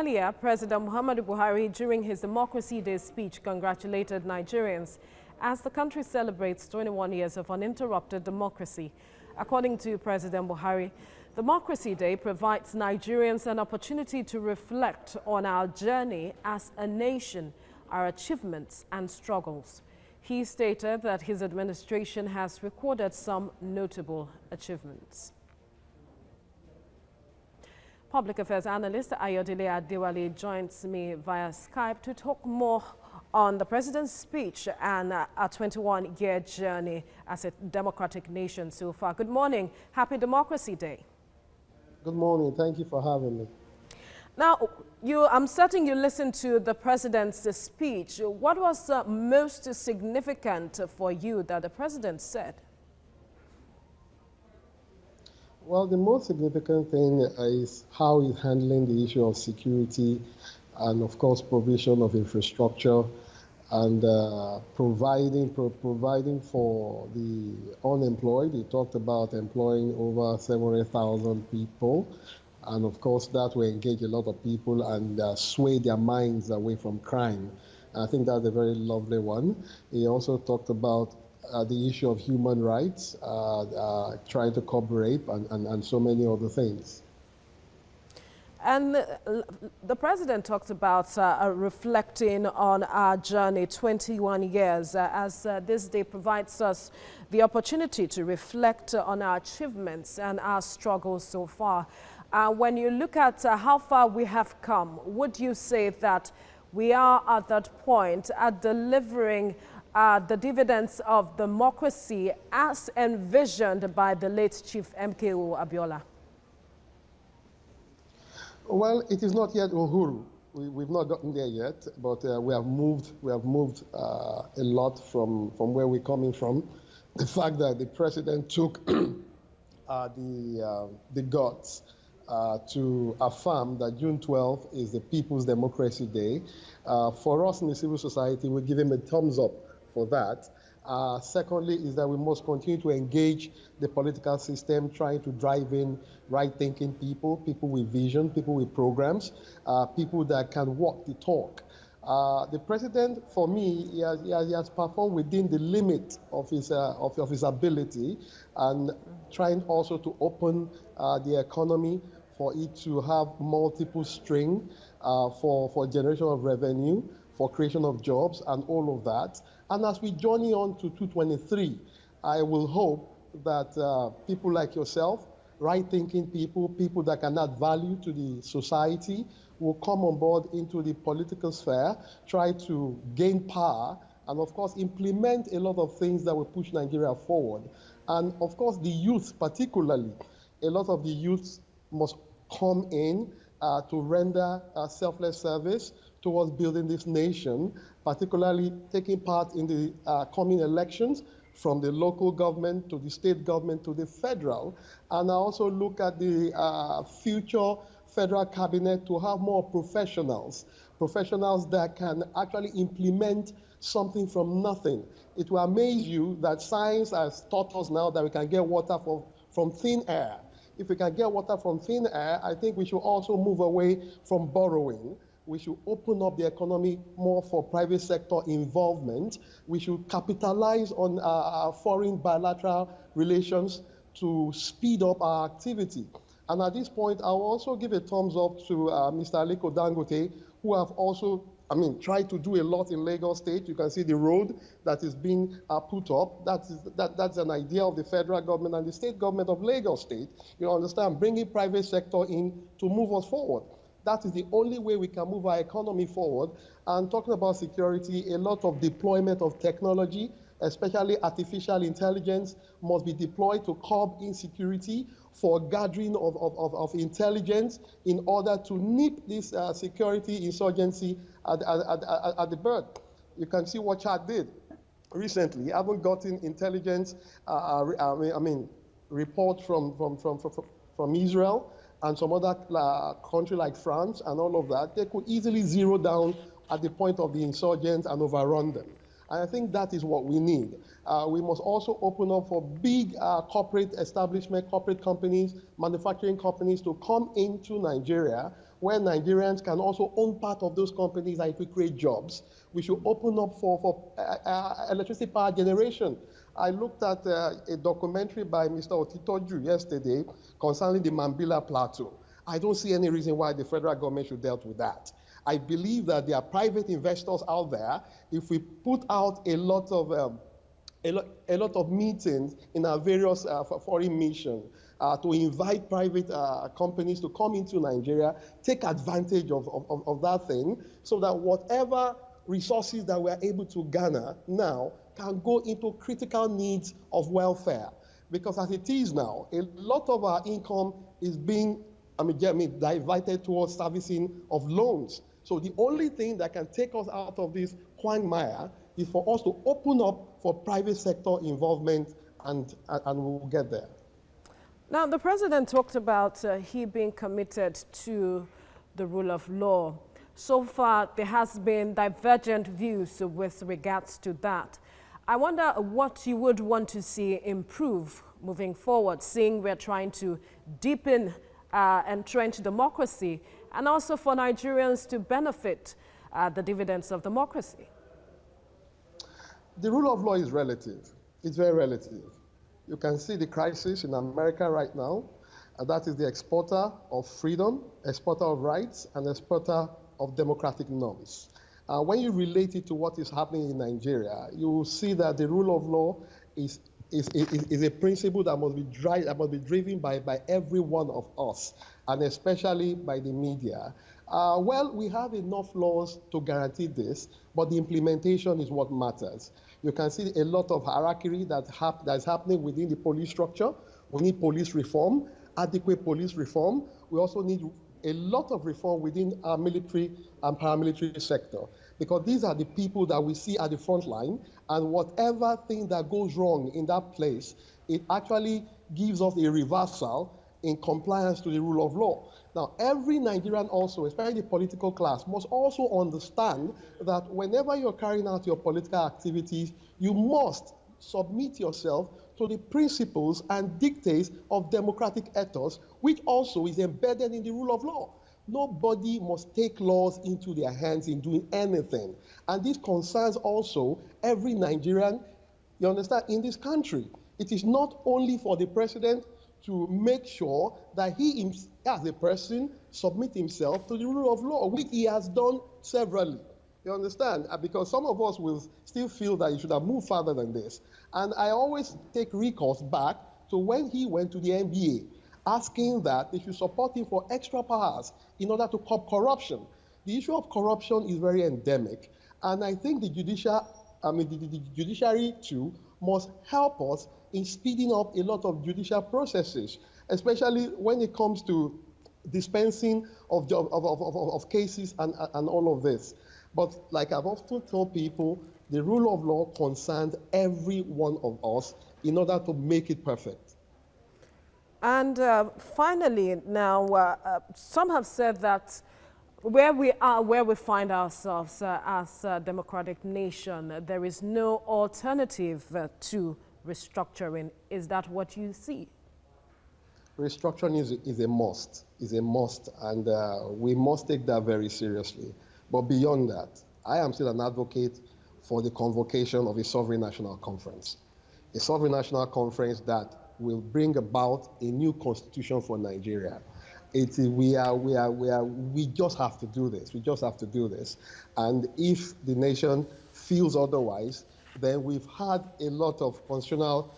Earlier, President Muhammadu Buhari, during his Democracy Day speech, congratulated Nigerians as the country celebrates 21 years of uninterrupted democracy. According to President Buhari, Democracy Day provides Nigerians an opportunity to reflect on our journey as a nation, our achievements and struggles. He stated that his administration has recorded some notable achievements. Public Affairs Analyst Ayodele Adewale joins me via Skype to talk more on the President's speech and a 21-year journey as a democratic nation so far. Good morning. Happy Democracy Day. Good morning. Thank you for having me. Now, I'm certain you listened to the President's speech. What was most significant for you that the President said? Well, the most significant thing is how he's handling the issue of security and, of course, provision of infrastructure and providing for the unemployed. He talked about employing over 700,000 people. And, of course, that will engage a lot of people and sway their minds away from crime. I think that's a very lovely one. He also talked about the issue of human rights, trying to curb rape, and so many other things. And the President talked about reflecting on our journey, 21 years, as this day provides us the opportunity to reflect on our achievements and our struggles so far. When you look at how far we have come, would you say that we are at that point at delivering the dividends of democracy as envisioned by the late Chief MKO Abiola? Well, it is not yet Uhuru. We've not gotten there yet, but we have moved a lot from where we're coming from. The fact that the President took the guts to affirm that June 12th is the People's Democracy Day. For us in the civil society, we give him a thumbs up for that. Secondly, is that we must continue to engage the political system, trying to drive in right-thinking people, people with vision, people with programs, people that can walk the talk. The President, for me, he has performed within the limit of his ability, and trying also to open the economy for it to have multiple string for generation of revenue, for creation of jobs, and all of that. And as we journey on to 2023, I will hope that people like yourself, right-thinking people, people that can add value to the society, will come on board into the political sphere, try to gain power, and of course implement a lot of things that will push Nigeria forward. And of course the youth particularly, a lot of the youth must come in to render selfless service towards building this nation, particularly taking part in the coming elections, from the local government to the state government to the federal. And I also look at the future federal cabinet to have more professionals that can actually implement something from nothing. It will amaze you that science has taught us now that we can get water from thin air. If we can get water from thin air, I think we should also move away from borrowing. We should open up the economy more for private sector involvement. We should capitalize on our foreign bilateral relations to speed up our activity. And at this point, I will also give a thumbs up to Mr. Aliko Dangote, who have also, tried to do a lot in Lagos State. You can see the road that is being put up. That's an idea of the federal government and the state government of Lagos State. You understand, bringing private sector in to move us forward. That is the only way we can move our economy forward. And talking about security, a lot of deployment of technology, especially artificial intelligence, must be deployed to curb insecurity, for gathering of intelligence in order to nip this security insurgency at the birth. You can see what Chad did recently. I haven't gotten intelligence, report from Israel and some other country like France and all of that. They could easily zero down at the point of the insurgents and overrun them. And I think that is what we need. We must also open up for big corporate establishment, corporate companies, manufacturing companies to come into Nigeria where Nigerians can also own part of those companies and it will create jobs. We should open up for electricity power generation. I looked at a documentary by Mr. Otitoju yesterday concerning the Mambila Plateau. I don't see any reason why the federal government should deal with that. I believe that there are private investors out there. If we put out a lot of meetings in our various foreign missions to invite private companies to come into Nigeria, take advantage of that thing, so that whatever resources that we are able to garner now can go into critical needs of welfare. Because as it is now, a lot of our income is being diverted towards servicing of loans. So the only thing that can take us out of this quagmire is for us to open up for private sector involvement, and we'll get there. Now, the president talked about he being committed to the rule of law. So far, there has been divergent views with regards to that. I wonder what you would want to see improve moving forward, seeing we're trying to deepen entrench democracy, and also for Nigerians to benefit the dividends of democracy. The rule of law is relative. It's very relative. You can see the crisis in America right now, and that is the exporter of freedom, exporter of rights, and exporter of democratic norms. When you relate it to what is happening in Nigeria, you will see that the rule of law is a principle that must be driven by every one of us, and especially by the media. Well, we have enough laws to guarantee this, but the implementation is what matters. You can see a lot of hierarchy that is happening within the police structure. We need police reform, adequate police reform. We also need a lot of reform within our military and paramilitary sector, because these are the people that we see at the front line, and whatever thing that goes wrong in that place, it actually gives us a reversal in compliance to the rule of law. Now, every Nigerian also, especially the political class, must also understand that whenever you're carrying out your political activities, you must submit yourself to the principles and dictates of democratic ethos, which also is embedded in the rule of law. Nobody must take laws into their hands in doing anything. And this concerns also every Nigerian, you understand, in this country. It is not only for the president to make sure that he, as a person, submit himself to the rule of law, which he has done severally. You understand? Because some of us will still feel that he should have moved further than this. And I always take recourse back to when he went to the NBA, asking that they should support him for extra powers in order to curb corruption. The issue of corruption is very endemic. And I think the judiciary too must help us in speeding up a lot of judicial processes, especially when it comes to dispensing of cases and all of this. But like I've often told people, the rule of law concerns every one of us in order to make it perfect. And finally, now, some have said that where we are, where we find ourselves as a democratic nation, there is no alternative to restructuring. Is that what you see? Restructuring is a must, and we must take that very seriously. But beyond that, I am still an advocate for the convocation of a sovereign national conference. A sovereign national conference that will bring about a new constitution for Nigeria. We just have to do this. We just have to do this. And if the nation feels otherwise, then we've had a lot of constitutional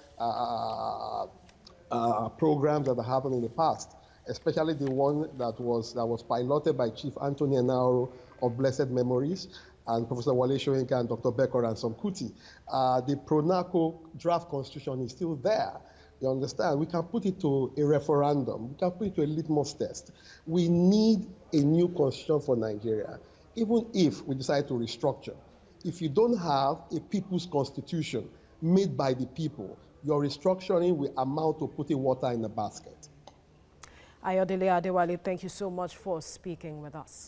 programs that have happened in the past, especially the one that was piloted by Chief Anthony Enaro of blessed memories, and Professor Wale Soyinka and Dr. Becker and Som Kuti. The Pronaco draft constitution is still there. You understand? We can put it to a referendum. We can put it to a litmus test. We need a new constitution for Nigeria, even if we decide to restructure. If you don't have a people's constitution made by the people, your restructuring will amount to putting water in a basket. Ayodele Adewale, thank you so much for speaking with us.